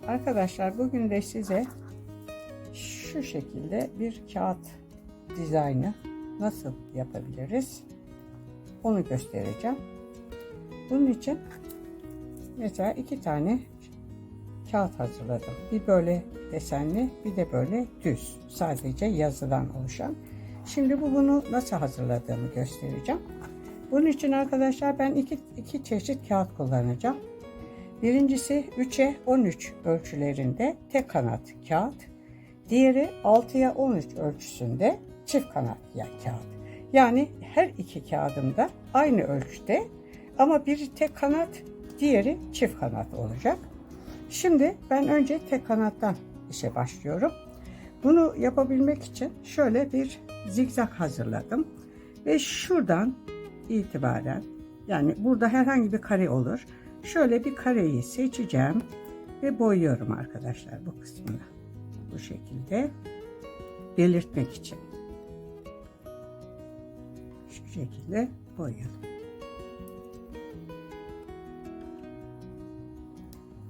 Arkadaşlar bugün de size şu şekilde bir kağıt dizaynı nasıl yapabiliriz onu göstereceğim. Bunun için mesela iki tane kağıt hazırladım. Bir böyle desenli, bir de böyle düz, sadece yazıdan oluşan. Şimdi bunu nasıl hazırladığımı göstereceğim. Bunun için arkadaşlar ben iki çeşit kağıt kullanacağım. Birincisi 3'e 13 ölçülerinde tek kanat kağıt. Diğeri 6'ya 13 ölçüsünde çift kanat kağıt. Yani her iki kağıdım da aynı ölçüde ama biri tek kanat, diğeri çift kanat olacak. Şimdi ben önce tek kanattan işe başlıyorum. Bunu yapabilmek için şöyle bir zigzag hazırladım. Ve şuradan itibaren, yani burada herhangi bir kare olur. Şöyle bir kareyi seçeceğim ve boyuyorum arkadaşlar bu kısmını. Bu şekilde belirtmek için. Şu şekilde boyayalım.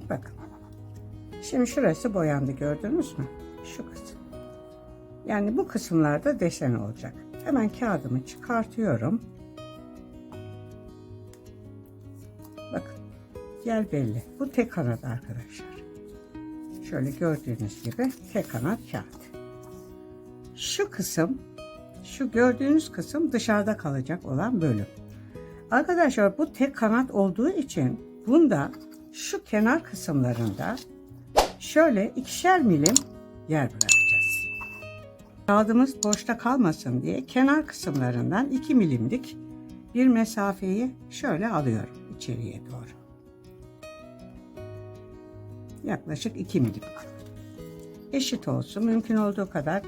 Bakın. Şimdi şurası boyandı, gördünüz mü? Şu kısım. Yani bu kısımlarda desen olacak. Hemen kağıdımı çıkartıyorum. Bakın. Yer belli. Bu tek kanat arkadaşlar. Şöyle gördüğünüz gibi tek kanat kağıt. Şu kısım, şu gördüğünüz kısım dışarıda kalacak olan bölüm. Arkadaşlar bu tek kanat olduğu için bunda şu kenar kısımlarında şöyle 2'şer milim yer bırakacağız. Kağıdımız boşta kalmasın diye kenar kısımlarından 2 milimlik bir mesafeyi şöyle alıyorum içeriye doğru. Yaklaşık 2 milim. Eşit olsun, mümkün olduğu kadar.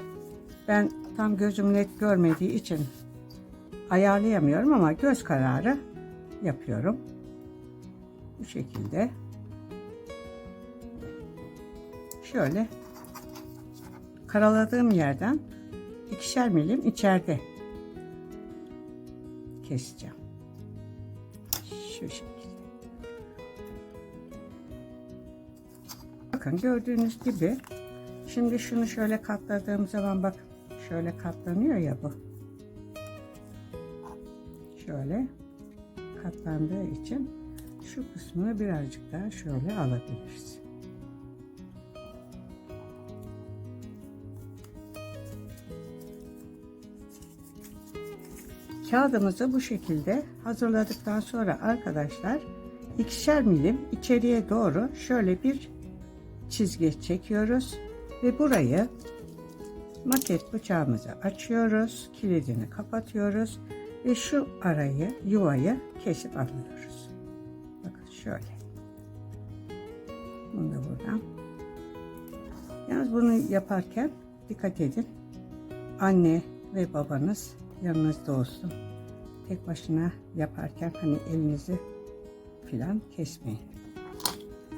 Ben tam gözüm net görmediği için ayarlayamıyorum ama göz kararı yapıyorum. Bu şekilde. Şöyle karaladığım yerden 2'şer milim içeride keseceğim. Şu şekilde. Bakın gördüğünüz gibi şimdi şunu şöyle katladığım zaman bakın şöyle katlanıyor ya bu. Şöyle katlandığı için şu kısmını birazcık daha şöyle alabiliriz. Kağıdımızı bu şekilde hazırladıktan sonra arkadaşlar 2'şer milim içeriye doğru şöyle bir çizgi çekiyoruz ve burayı maket bıçağımızı açıyoruz, kilidini kapatıyoruz ve şu arayı, yuvayı kesip alıyoruz. Bakın şöyle. Bunu da buradan. Yalnız bunu yaparken dikkat edin. Anne ve babanız yanınızda olsun. Tek başına yaparken hani elinizi filan kesmeyin.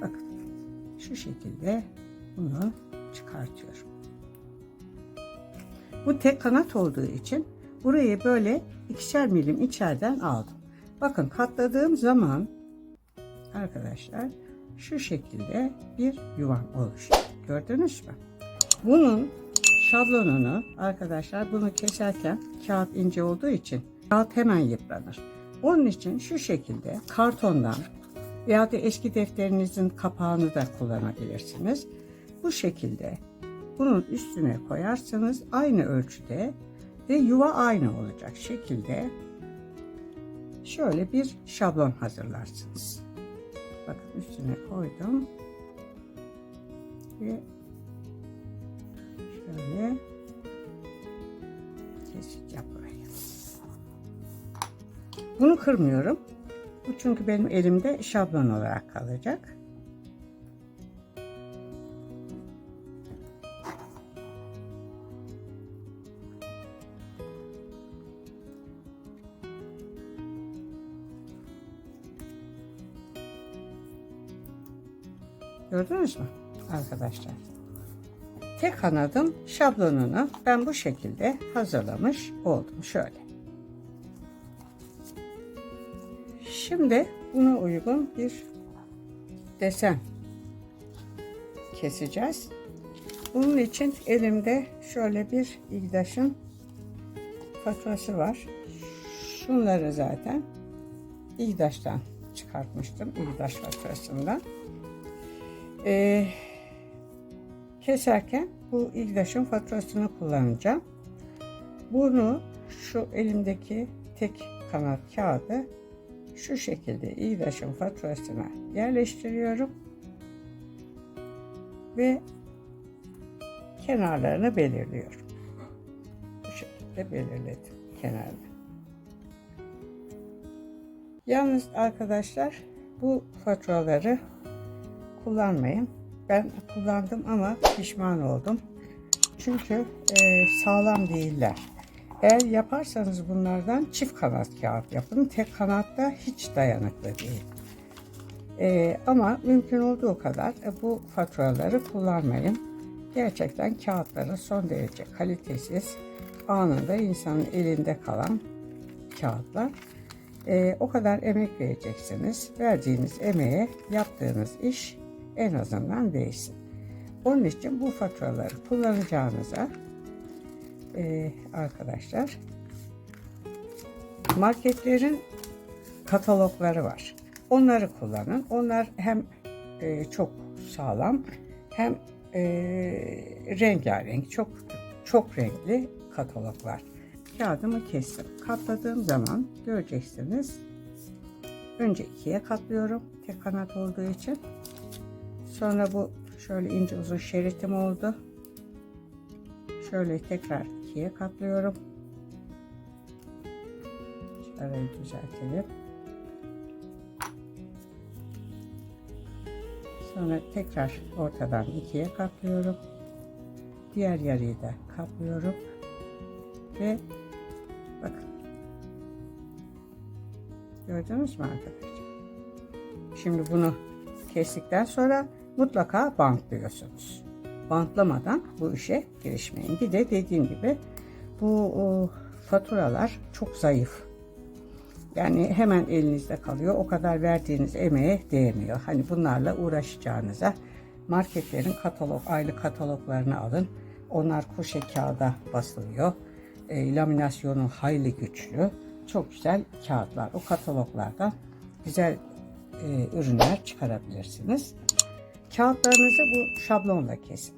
Bakın şu şekilde bunu çıkartıyorum. Bu tek kanat olduğu için burayı böyle 2'şer milim içeriden aldım. Bakın katladığım zaman arkadaşlar şu şekilde bir yuvam oluşuyor. Gördünüz mü? Bunun şablonunu arkadaşlar bunu keserken kağıt ince olduğu için kağıt hemen yıpranır. Onun için şu şekilde kartondan veya da eski defterinizin kapağını da kullanabilirsiniz. Bu şekilde bunun üstüne koyarsanız aynı ölçüde ve yuva aynı olacak şekilde şöyle bir şablon hazırlarsınız. Bakın üstüne koydum ve şöyle keseceğim burayı. Bunu kırmıyorum. Bu çünkü benim elimde şablon olarak kalacak. Gördünüz mü arkadaşlar? Tek kanadın şablonunu ben bu şekilde hazırlamış oldum. Şöyle. Şimdi buna uygun bir desen keseceğiz. Bunun için elimde şöyle bir İgdaş'ın faturası var. Şunları zaten İgdaş'tan çıkartmıştım. İgdaş faturasından. Keserken bu İgdaş'ın faturasını kullanacağım. Bunu şu elimdeki tek kanat kağıdı şu şekilde İgdaş'ın faturasına yerleştiriyorum ve kenarlarını belirliyorum. Bu şekilde belirledim kenarını. Yalnız arkadaşlar bu faturaları kullanmayın. Ben kullandım ama pişman oldum. Çünkü sağlam değiller. Eğer yaparsanız bunlardan çift kanat kağıt yapın. Tek kanatta hiç dayanıklı değil. Ama mümkün olduğu kadar bu faturaları kullanmayın. Gerçekten kağıtları son derece kalitesiz, anında insanın elinde kalan kağıtlar. O kadar emek vereceksiniz. Verdiğiniz emeğe yaptığınız iş en azından değsin. Onun için bu faturaları kullanacağınıza arkadaşlar marketlerin katalogları var. Onları kullanın. Onlar hem çok sağlam hem rengarenk, çok renkli kataloglar. Kağıdımı kestim. Katladığım zaman göreceksiniz. Önce ikiye katlıyorum. Tek kanat olduğu için. Sonra bu şöyle ince uzun şeritim oldu. Şöyle tekrar ikiye katlıyorum. Şurayı düzeltelim. Sonra tekrar ortadan ikiye katlıyorum. Diğer yarıyı da katlıyorum. Ve bakın. Gördünüz mü arkadaşlar? Şimdi bunu kestikten sonra mutlaka bantlıyorsunuz. Bantlamadan bu işe girişmeyin. Bir de dediğim gibi bu faturalar çok zayıf. Yani hemen elinizde kalıyor. O kadar verdiğiniz emeğe değmiyor. Hani bunlarla uğraşacağınıza marketlerin aylık kataloglarını alın. Onlar kuşe kağıda basılıyor. Laminasyonu hayli güçlü. Çok güzel kağıtlar. O kataloglardan güzel ürünler çıkarabilirsiniz. Kağıtlarınızı bu şablonla kesin.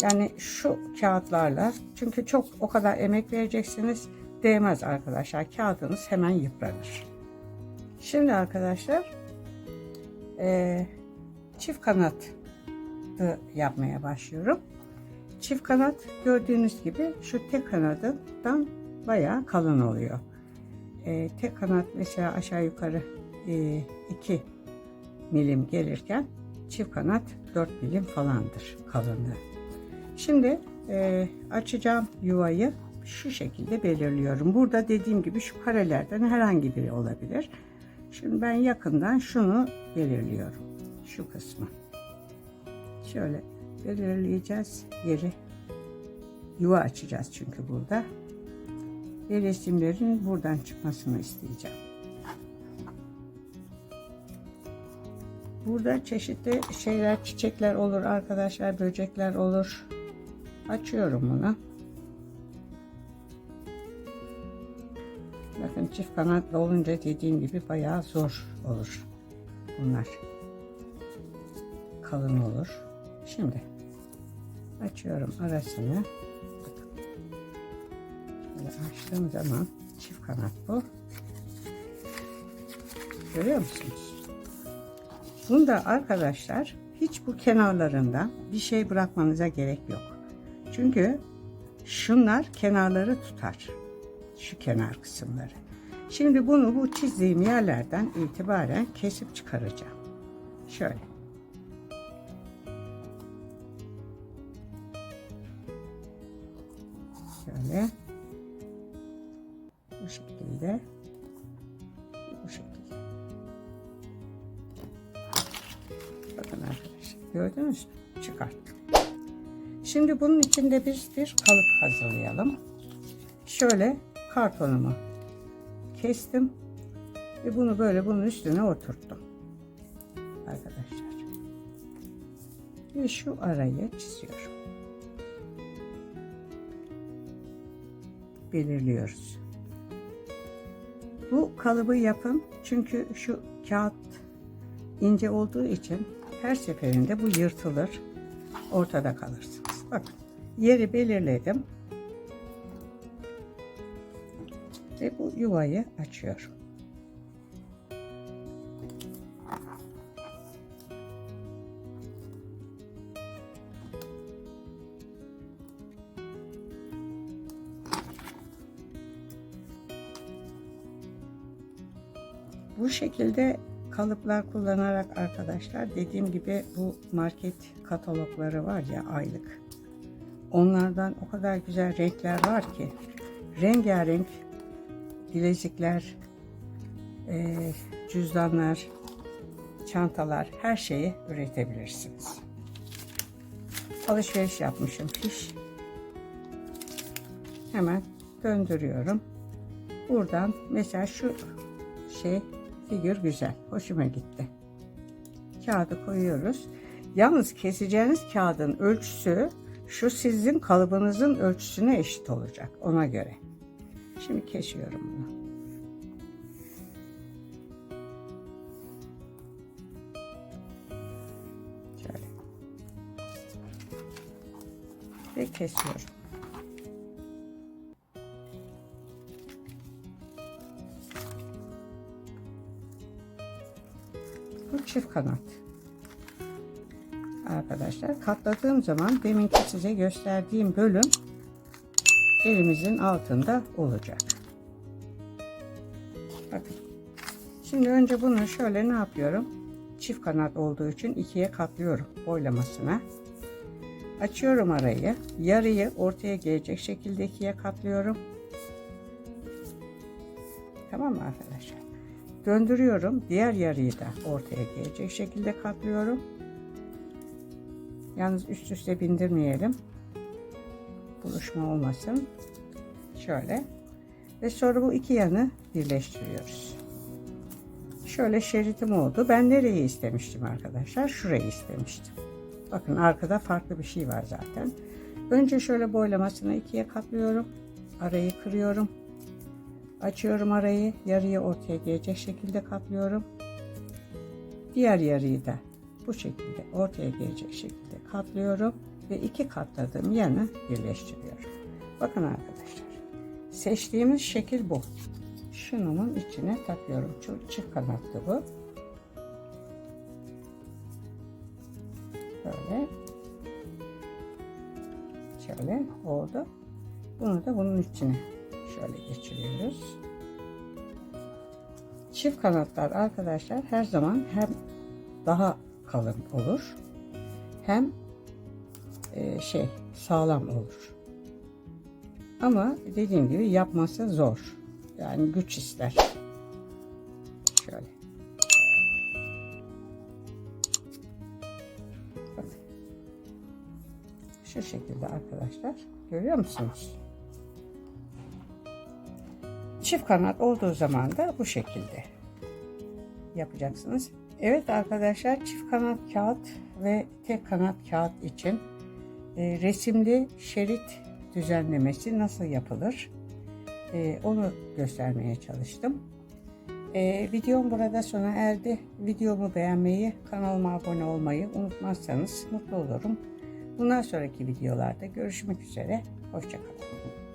Yani şu kağıtlarla, çünkü çok o kadar emek vereceksiniz, değmez arkadaşlar. Kağıdınız hemen yıpranır. Şimdi arkadaşlar çift kanat yapmaya başlıyorum. Çift kanat gördüğünüz gibi şu tek kanadından bayağı kalın oluyor. Tek kanat mesela aşağı yukarı 2 milim gelirken çift kanat 4 milim falandır kalınlığı. Şimdi açacağım yuvayı şu şekilde belirliyorum. Burada dediğim gibi şu karelerden herhangi biri olabilir. Şimdi ben yakından şunu belirliyorum. Şu kısmı. Şöyle belirleyeceğiz yeri. Yuva açacağız çünkü burada. Ve resimlerin buradan çıkmasını isteyeceğim. Burada çeşitli şeyler, çiçekler olur arkadaşlar, böcekler olur. Açıyorum bunu. Bakın çift kanatlı olunca dediğim gibi bayağı zor olur bunlar. Kalın olur. Şimdi açıyorum arasını. Bakın. Şöyle açtığım zaman çift kanat bu. Görüyor musunuz? Bunda arkadaşlar hiç bu kenarlarında bir şey bırakmanıza gerek yok. Çünkü şunlar kenarları tutar. Şu kenar kısımları. Şimdi bunu bu çizdiğim yerlerden itibaren kesip çıkaracağım. Şöyle. Şöyle. Bu şekilde. Bu şekilde. Bakın arkadaşlar. Gördünüz mü? Çıkarttım. Şimdi bunun içinde biz bir kalıp hazırlayalım. Şöyle kartonumu kestim ve bunu böyle bunun üstüne oturttum arkadaşlar. ve şu arayı çiziyorum. Belirliyoruz. Bu kalıbı yapın çünkü şu kağıt ince olduğu için her seferinde bu yırtılır, ortada kalırsınız. Bakın, yeri belirledim ve bu yuvayı açıyorum. Bu şekilde kalıplar kullanarak arkadaşlar, dediğim gibi bu market katalogları var ya, aylık. Onlardan o kadar güzel renkler var ki, rengarenk bilezikler, cüzdanlar, çantalar, her şeyi üretebilirsiniz. Alışveriş yapmışım, fiş. Hemen döndürüyorum. Buradan mesela şu figür güzel, hoşuma gitti. Kağıdı koyuyoruz. Yalnız keseceğiniz kağıdın ölçüsü şu sizin kalıbınızın ölçüsüne eşit olacak, ona göre. Şimdi kesiyorum bunu. Şöyle. Ve kesiyorum. Bu çift kanat. Arkadaşlar, katladığım zaman deminki size gösterdiğim bölüm elimizin altında olacak. Bakın. Şimdi önce bunu şöyle ne yapıyorum? Çift kanat olduğu için ikiye katlıyorum boylamasına. Açıyorum arayı. Yarıyı ortaya gelecek şekilde ikiye katlıyorum. Tamam mı arkadaşlar? Döndürüyorum. Diğer yarıyı da ortaya gelecek şekilde katlıyorum. Yalnız üst üste bindirmeyelim. Buluşma olmasın. Şöyle. Ve sonra bu iki yanı birleştiriyoruz. Şöyle şeritim oldu. Ben nereyi istemiştim arkadaşlar? Şurayı istemiştim. Bakın, arkada farklı bir şey var zaten. Önce şöyle boylamasını ikiye katlıyorum. Arayı kırıyorum. Açıyorum arayı. Yarıyı ortaya gelecek şekilde katlıyorum. Diğer yarıyı da bu şekilde ortaya gelecek şekilde katlıyorum. Ve iki katladığım yanı birleştiriyorum. Bakın arkadaşlar. Seçtiğimiz şekil bu. Şunun içine takıyorum. Çok çift kanatlı bu. Böyle. Şöyle oldu. Bunu da bunun içine şöyle geçiriyoruz. Çift kanatlar arkadaşlar her zaman hem daha kalın olur, hem sağlam olur. Ama dediğim gibi yapması zor. Yani güç ister. Şöyle. Bakın. Şu şekilde arkadaşlar. Görüyor musunuz? Çift kanat olduğu zaman da bu şekilde yapacaksınız. Evet arkadaşlar, çift kanat kağıt ve tek kanat kağıt için resimli şerit düzenlemesi nasıl yapılır? Onu göstermeye çalıştım. Videom burada sona erdi. Videomu beğenmeyi, kanalıma abone olmayı unutmazsanız mutlu olurum. Bundan sonraki videolarda görüşmek üzere. Hoşça kalın.